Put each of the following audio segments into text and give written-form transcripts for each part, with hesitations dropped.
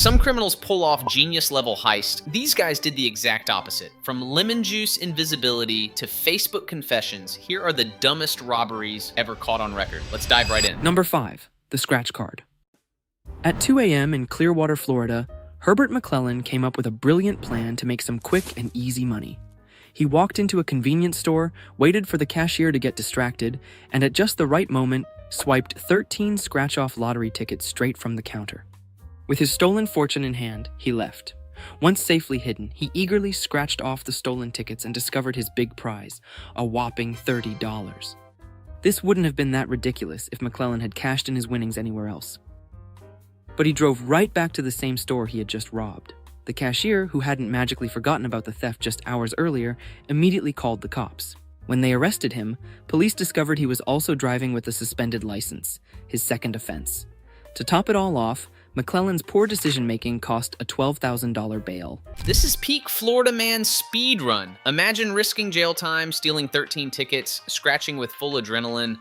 Some criminals pull off genius-level heists. These guys did the exact opposite. From lemon juice invisibility to Facebook confessions, here are the dumbest robberies ever caught on record. Let's dive right in. Number 5. The scratch card. At 2 a.m. in Clearwater, Florida, Herbert McClellan came up with a brilliant plan to make some quick and easy money. He walked into a convenience store, waited for the cashier to get distracted, and at just the right moment, swiped 13 scratch-off lottery tickets straight from the counter. With his stolen fortune in hand, he left. Once safely hidden, he eagerly scratched off the stolen tickets and discovered his big prize, a whopping $30. This wouldn't have been that ridiculous if McClellan had cashed in his winnings anywhere else. But he drove right back to the same store he had just robbed. The cashier, who hadn't magically forgotten about the theft just hours earlier, immediately called the cops. When they arrested him, police discovered he was also driving with a suspended license, his second offense. To top it all off, McClellan's poor decision-making cost a $12,000 bail. This is peak Florida man speed run. Imagine risking jail time, stealing 13 tickets, scratching with full adrenaline,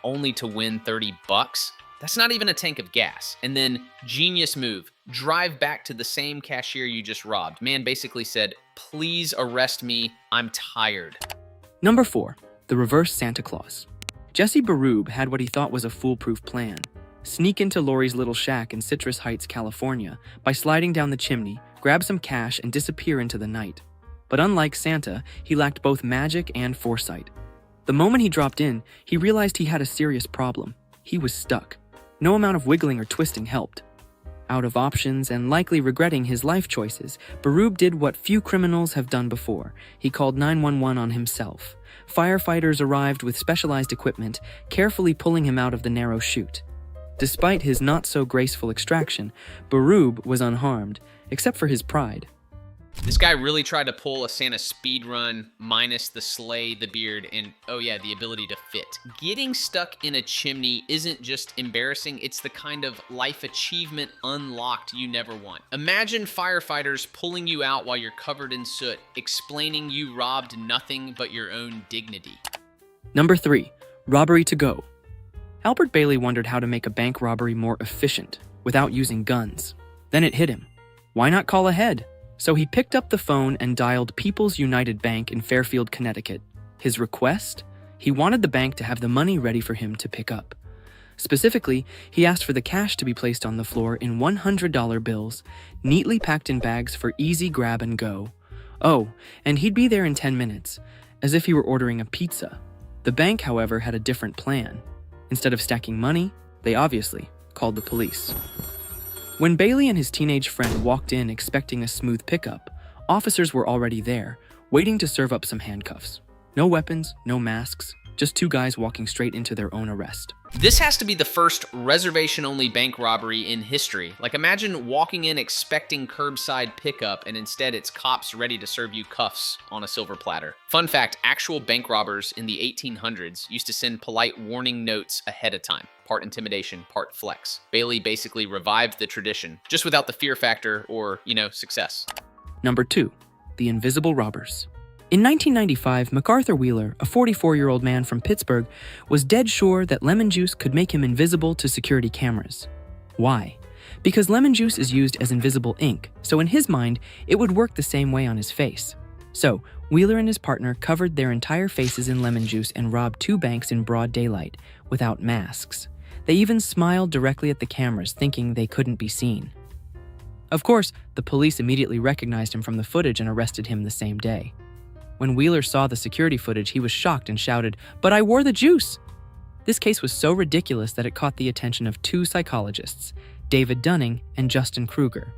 only to win $30. That's not even a tank of gas. And then, genius move, drive back to the same cashier you just robbed. Man basically said, please arrest me, I'm tired. Number 4. The reverse Santa Claus. Jesse Berube had what he thought was a foolproof plan. Sneak into Lori's little shack in Citrus Heights, California, by sliding down the chimney, grab some cash, and disappear into the night. But unlike Santa, he lacked both magic and foresight. The moment he dropped in, he realized he had a serious problem. He was stuck. No amount of wiggling or twisting helped. Out of options and likely regretting his life choices, Berube did what few criminals have done before. He called 911 on himself. Firefighters arrived with specialized equipment, carefully pulling him out of the narrow chute. Despite his not-so-graceful extraction, Berube was unharmed, except for his pride. This guy really tried to pull a Santa speed run minus the sleigh, the beard, and, oh yeah, the ability to fit. Getting stuck in a chimney isn't just embarrassing, it's the kind of life achievement unlocked you never want. Imagine firefighters pulling you out while you're covered in soot, explaining you robbed nothing but your own dignity. Number 3. Robbery to go. Albert Bailey wondered how to make a bank robbery more efficient, without using guns. Then it hit him. Why not call ahead? So he picked up the phone and dialed People's United Bank in Fairfield, Connecticut. His request? He wanted the bank to have the money ready for him to pick up. Specifically, he asked for the cash to be placed on the floor in $100 bills, neatly packed in bags for easy grab and go. Oh, and he'd be there in 10 minutes, as if he were ordering a pizza. The bank, however, had a different plan. Instead of stacking money, they obviously called the police. When Bailey and his teenage friend walked in expecting a smooth pickup, officers were already there, waiting to serve up some handcuffs. No weapons, no masks, just two guys walking straight into their own arrest. This has to be the first reservation-only bank robbery in history. Like, imagine walking in expecting curbside pickup, and instead it's cops ready to serve you cuffs on a silver platter. Fun fact, actual bank robbers in the 1800s used to send polite warning notes ahead of time. Part intimidation, part flex. Bailey basically revived the tradition, just without the fear factor or, success. Number 2. The Invisible Robbers. In 1995, MacArthur Wheeler, a 44-year-old man from Pittsburgh, was dead sure that lemon juice could make him invisible to security cameras. Why? Because lemon juice is used as invisible ink, so in his mind, it would work the same way on his face. So, Wheeler and his partner covered their entire faces in lemon juice and robbed 2 banks in broad daylight, without masks. They even smiled directly at the cameras, thinking they couldn't be seen. Of course, the police immediately recognized him from the footage and arrested him the same day. When Wheeler saw the security footage, he was shocked and shouted, "But I wore the juice!" This case was so ridiculous that it caught the attention of 2 psychologists, David Dunning and Justin Kruger.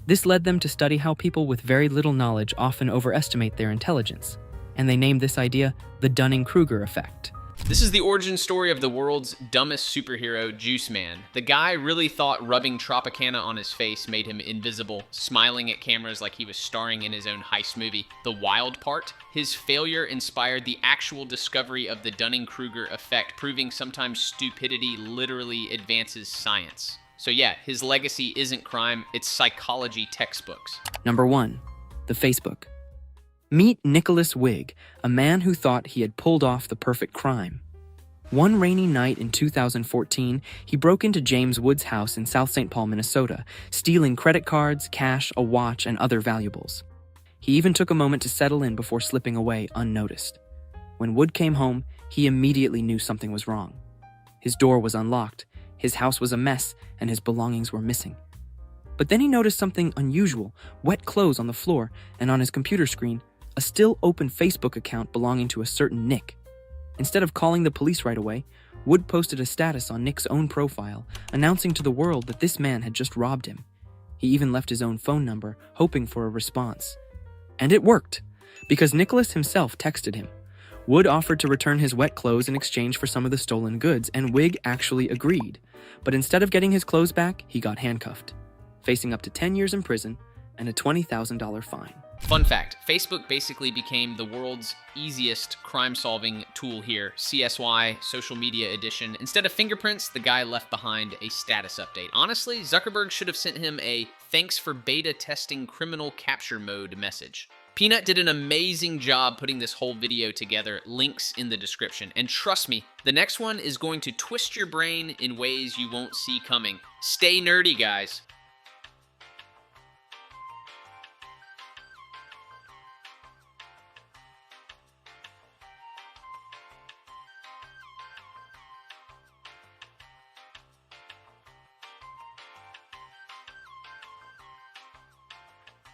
This led them to study how people with very little knowledge often overestimate their intelligence, and they named this idea the Dunning-Kruger effect. This is the origin story of the world's dumbest superhero, Juice Man. The guy really thought rubbing Tropicana on his face made him invisible, smiling at cameras like he was starring in his own heist movie. The wild part? His failure inspired the actual discovery of the Dunning-Kruger effect, proving sometimes stupidity literally advances science. So yeah, his legacy isn't crime, it's psychology textbooks. Number 1. The Facebook. Meet Nicholas Wigg, a man who thought he had pulled off the perfect crime. One rainy night in 2014, he broke into James Wood's house in South St. Paul, Minnesota, stealing credit cards, cash, a watch, and other valuables. He even took a moment to settle in before slipping away unnoticed. When Wood came home, he immediately knew something was wrong. His door was unlocked, his house was a mess, and his belongings were missing. But then he noticed something unusual: wet clothes on the floor, and on his computer screen, a still open Facebook account belonging to a certain Nick. Instead of calling the police right away, Wood posted a status on Nick's own profile, announcing to the world that this man had just robbed him. He even left his own phone number, hoping for a response. And it worked, because Nicholas himself texted him. Wood offered to return his wet clothes in exchange for some of the stolen goods, and Wig actually agreed. But instead of getting his clothes back, he got handcuffed, facing up to 10 years in prison and a $20,000 fine. Fun fact, Facebook basically became the world's easiest crime-solving tool here. CSY, social media edition. Instead of fingerprints, the guy left behind a status update. Honestly, Zuckerberg should have sent him a "thanks for beta testing criminal capture mode" message. Peanut did an amazing job putting this whole video together. Links in the description. And trust me, the next one is going to twist your brain in ways you won't see coming. Stay nerdy, guys.